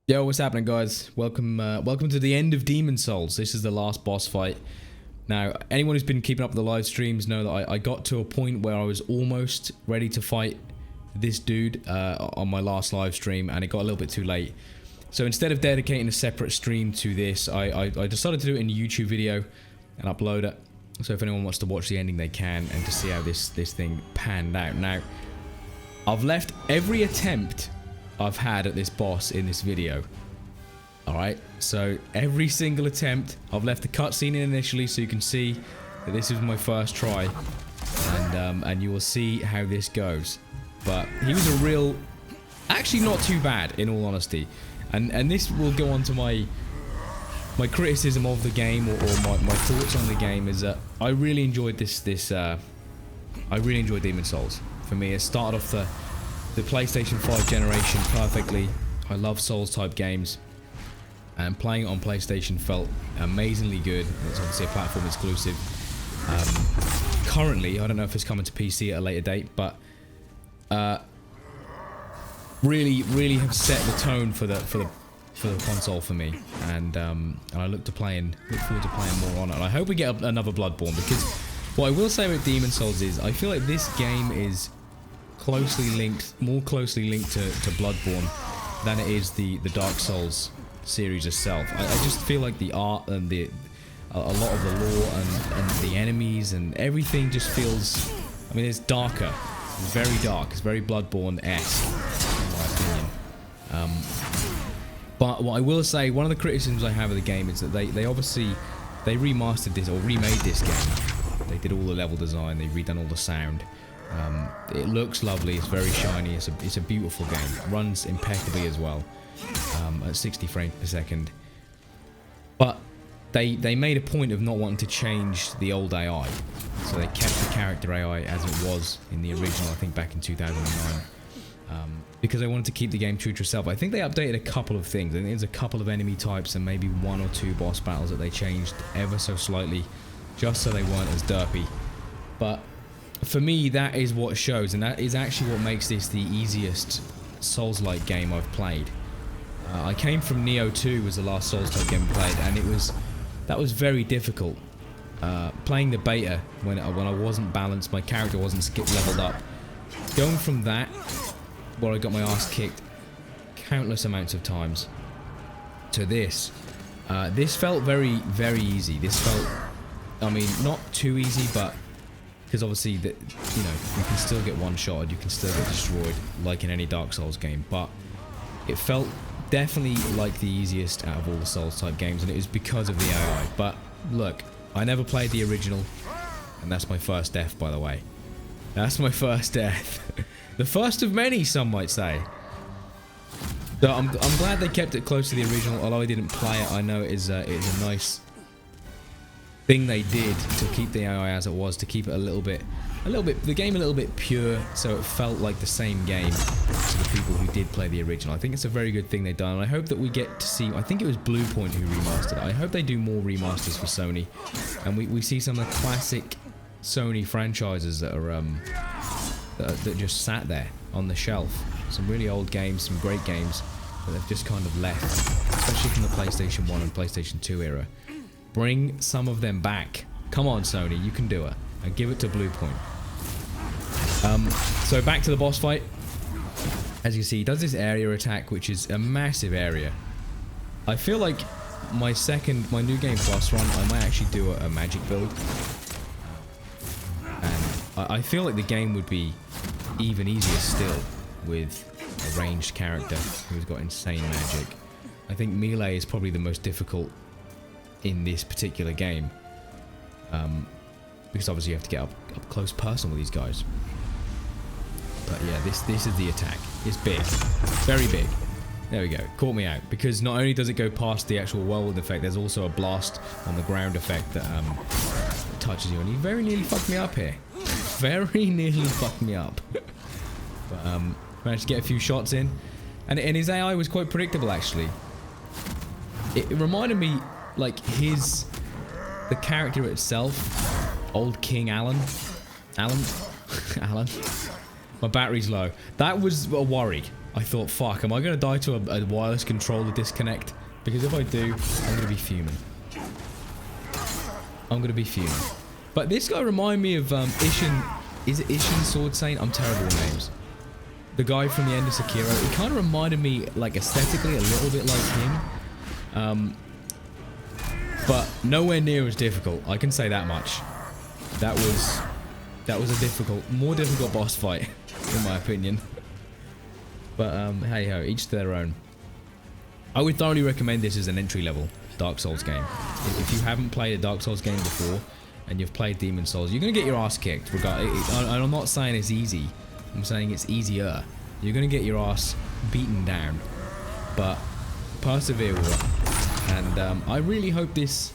Yo, what's happening, guys? Welcome to the end of Demon Souls. This is the last boss fight. Now, anyone who's been keeping up with the live streams know that I got to a point where I was almost ready to fight this dude on my last live stream, and it got a little bit too late. So instead of dedicating a separate stream to this, I decided to do it in a YouTube video and upload it. So if anyone wants to watch the ending, they can, and to see how this thing panned out. Now, I've left every attempt I've had at this boss in this video. Alright, so every single attempt, I've left the cutscene in initially so you can see that this is my first try, and you will see how this goes. But he was a real, actually not too bad in all honesty, and this will go on to my criticism of the game, or my thoughts on the game, is that I really enjoyed I really enjoyed Demon Souls. For me, it started off the PlayStation 5 generation perfectly. I love Souls type games, and playing it on PlayStation felt amazingly good. It's obviously a platform exclusive. Currently, I don't know if it's coming to PC at a later date, but really have set the tone for the console for me, and I look forward to playing more on it. And I hope we get another Bloodborne, because what I will say about Demon Souls is I feel like this game is more closely linked to Bloodborne than it is the Dark Souls series itself. I just feel like the art and a lot of the lore and the enemies and everything just feels, I mean, it's darker. It's very dark. It's very Bloodborne-esque, in my opinion. But what I will say, one of the criticisms I have of the game is that they obviously remastered this, or remade this game. They did all the level design. They've redone all the sound. It looks lovely. It's very shiny. It's a beautiful game. It runs impeccably as well, at 60 frames per second. But they made a point of not wanting to change the old AI, so they kept the character AI as it was in the original, I think back in 2009, because they wanted to keep the game true to itself. I think they updated a couple of things. I think there's a couple of enemy types and maybe one or two boss battles that they changed ever so slightly, just so they weren't as derpy. But for me, that is what shows, and that is actually what makes this the easiest Souls-like game I've played. I came from Neo 2, was the last Souls-type game I played, and that was very difficult. Playing the beta when I wasn't balanced, my character wasn't leveled up. Going from that, where I got my ass kicked countless amounts of times, to this felt very, very easy. This felt, I mean, not too easy, but because obviously you can still get one-shotted, you can still get destroyed like in any Dark Souls game, but it felt definitely like the easiest out of all the Souls type games, and it was because of the AI. But look, I never played the original, and that's my first death, by the way. That's my first death. The first of many, some might say. So I'm glad they kept it close to the original, although I didn't play it. I know it is a nice thing they did to keep the AI as it was, to keep it the game a little bit pure, so it felt like the same game to the people who did play the original. I think it's a very good thing they've done, and I hope that we get to see, I think it was Bluepoint who remastered it. I hope they do more remasters for Sony, and we see some of the classic Sony franchises that are that just sat there on the shelf. Some really old games, some great games that they've just kind of left, especially from the PlayStation 1 and PlayStation 2 era. Bring some of them back. Come on, Sony, you can do it. And give it to Bluepoint. So back to the boss fight. As you can see, he does this area attack, which is a massive area. I feel like my New Game Plus run, I might actually do a magic build. And I feel like the game would be even easier still with a ranged character who's got insane magic. I think melee is probably the most difficult in this particular game, because obviously you have to get up close personal with these guys. But yeah, this is the attack. It's big, very big. There we go. Caught me out, because not only does it go past the actual whirlwind effect, there's also a blast on the ground effect that touches you, and he very nearly fucked me up here. Very nearly fucked me up. But managed to get a few shots in, and his AI was quite predictable actually. It reminded me, like, the character itself, old King Alan. My battery's low. That was a worry. I thought, fuck, am I going to die to a wireless controller disconnect? Because if I do, I'm going to be fuming. I'm going to be fuming. But this guy reminded me of Ishin. Is it Ishin Sword Saint? I'm terrible with names. The guy from the end of Sekiro. It kind of reminded me, like, aesthetically, a little bit like him. But nowhere near as difficult. I can say that much. That was a more difficult boss fight, in my opinion. But hey ho, each to their own. I would thoroughly recommend this as an entry-level Dark Souls game. If you haven't played a Dark Souls game before, and you've played Demon Souls, you're going to get your ass kicked. I'm not saying it's easy. I'm saying it's easier. You're going to get your ass beaten down. But persevere with it. And I really hope this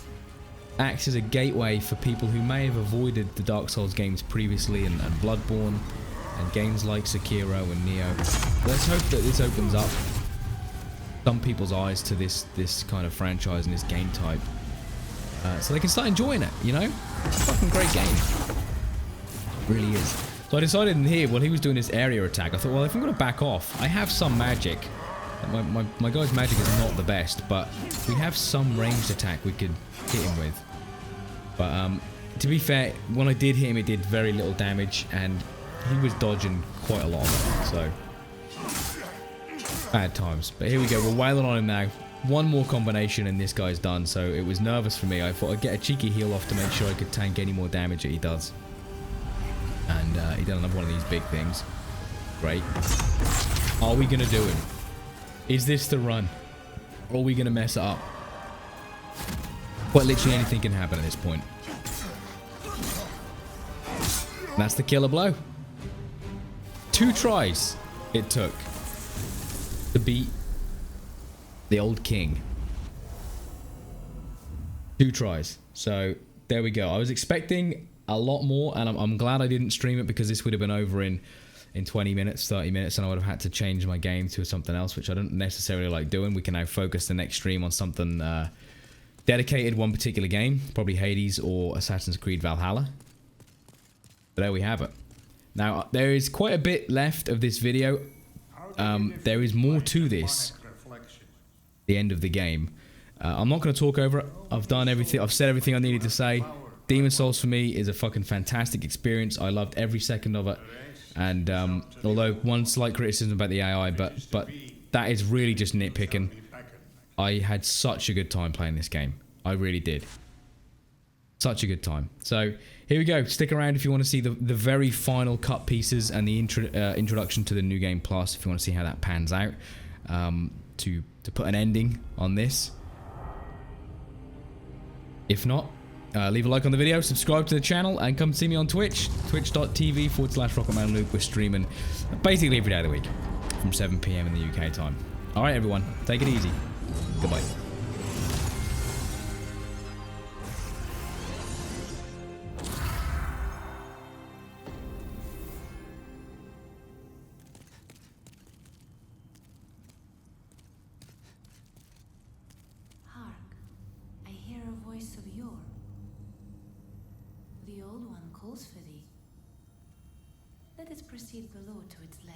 acts as a gateway for people who may have avoided the Dark Souls games previously and Bloodborne and games like Sekiro and Nioh. Let's hope that this opens up some people's eyes to this kind of franchise and this game type, so they can start enjoying it, you know? It's a fucking great game. It really is. So I decided in here, while he was doing this area attack, I thought, well, if I'm going to back off, I have some magic. My guy's magic is not the best, but we have some ranged attack we could hit him with. But to be fair, when I did hit him, it did very little damage, and he was dodging quite a lot of it, so bad times. But here we go, we're wailing on him now. One more combination and this guy's done, so it was nervous for me. I thought I'd get a cheeky heal off to make sure I could tank any more damage that he does. And he done another one of these big things. Great. Are we going to do it? Is this the run? Or are we going to mess it up? Quite literally anything can happen at this point. That's the killer blow. 2 tries it took to beat the old king. 2 tries. So there we go. I was expecting a lot more, and I'm glad I didn't stream it, because this would have been over in 20 minutes, 30 minutes, and I would have had to change my game to something else, which I don't necessarily like doing. We can now focus the next stream on something dedicated, one particular game, probably Hades or Assassin's Creed Valhalla. But there we have it. Now, there is quite a bit left of this video. There is more to this. The end of the game. I'm not going to talk over it. I've done everything. I've said everything I needed to say. Demon Souls for me is a fucking fantastic experience. I loved every second of it. And although one slight criticism about the AI, but that is really just nitpicking. I had such a good time playing this game. I really did. Such a good time. So here we go. Stick around if you want to see the very final cut pieces and the introduction to the New Game Plus, if you want to see how that pans out, to put an ending on this. If not, leave a like on the video, subscribe to the channel, and come see me on Twitch, twitch.tv/RocketmanLuke. We're streaming basically every day of the week from 7 PM in the UK time. Alright everyone, take it easy. Goodbye. The old one calls for thee. Let us proceed below to its lair.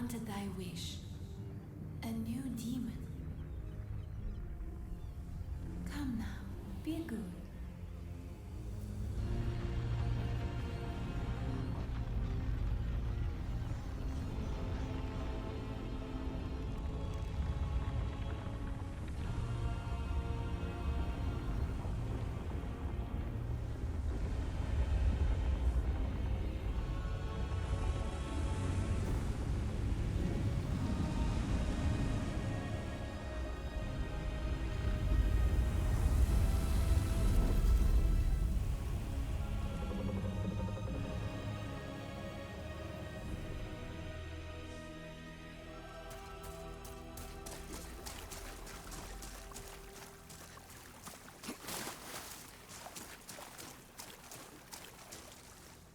granted thy wish. A new demon. Come now, be good.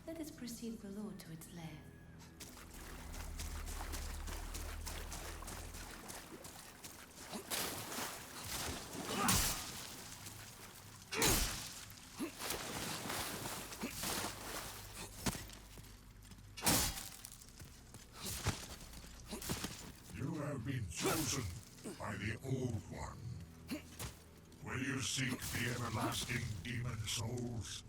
Let us proceed below to its lair. You have been chosen by the Old One. Will you seek the everlasting demon souls?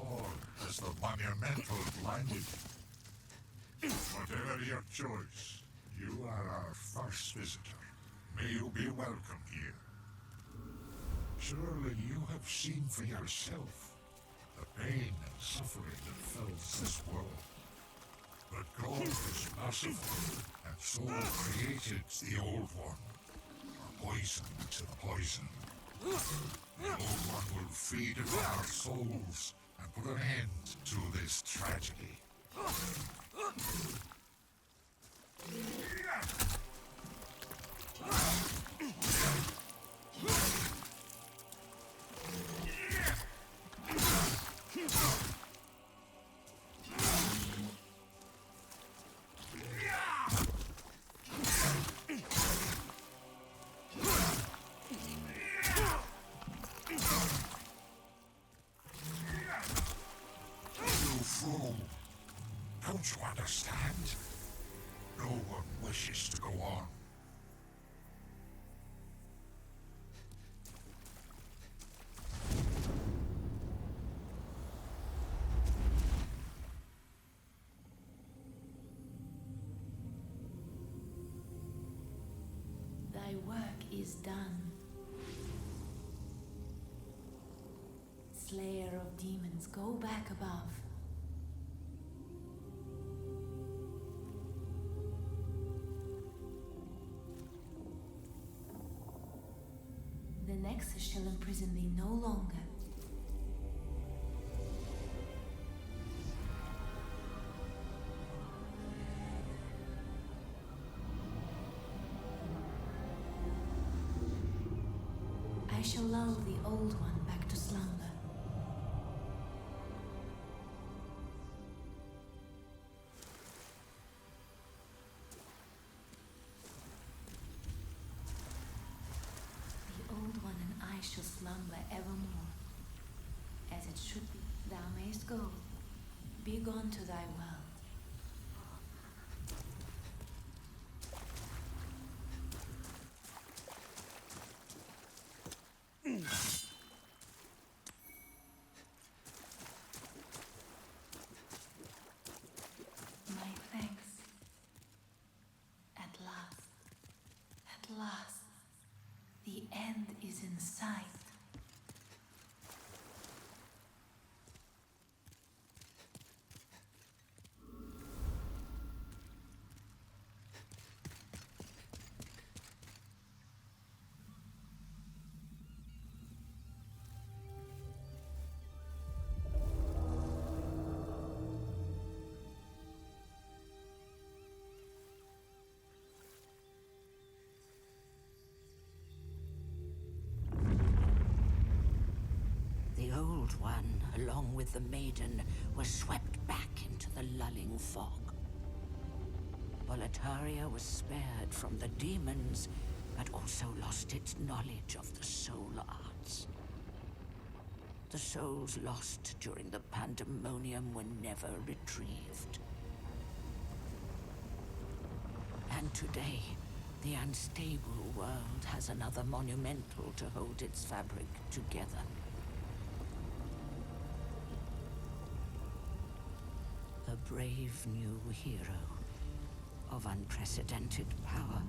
Or as the monumental blinded? Whatever your choice, you are our first visitor. May you be welcome here. Surely you have seen for yourself the pain and suffering that fills this world. But God is merciful, and so created the Old One, a poison to the poison. The Old One will feed upon our souls and put an end to this tragedy. Don't you understand? No one wishes to go on. Thy work is done. Slayer of demons, go back above. The Nexus shall imprison thee no longer. I shall lull the Old One back to slumber. The Old One and I shall slumber evermore. As it should be, thou mayst go. Be gone to thy world. My thanks. At last, the end is in sight. The Old One, along with the maiden, was swept back into the lulling fog. Boletaria was spared from the demons, but also lost its knowledge of the soul arts. The souls lost during the pandemonium were never retrieved. today, the unstable world has another monumental to hold its fabric together. A brave new hero of unprecedented power.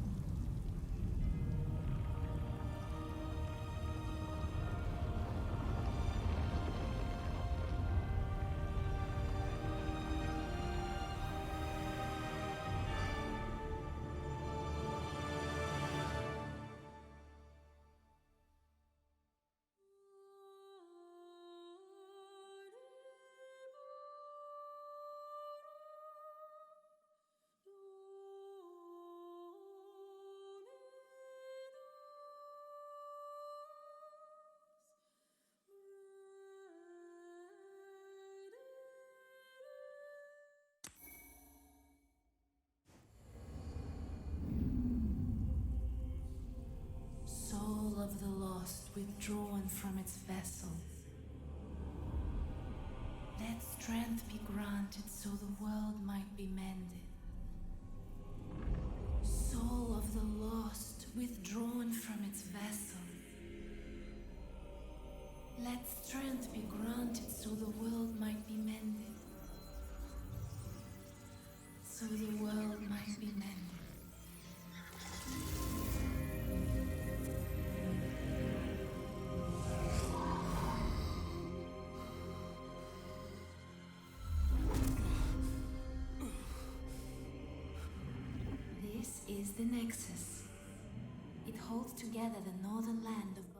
Soul of the lost withdrawn from its vessel. Let strength be granted so the world might be mended. Soul of the lost withdrawn from its vessel. Let strength be granted so the world might be mended. So the world might be mended. This is the Nexus. It holds together the northern land of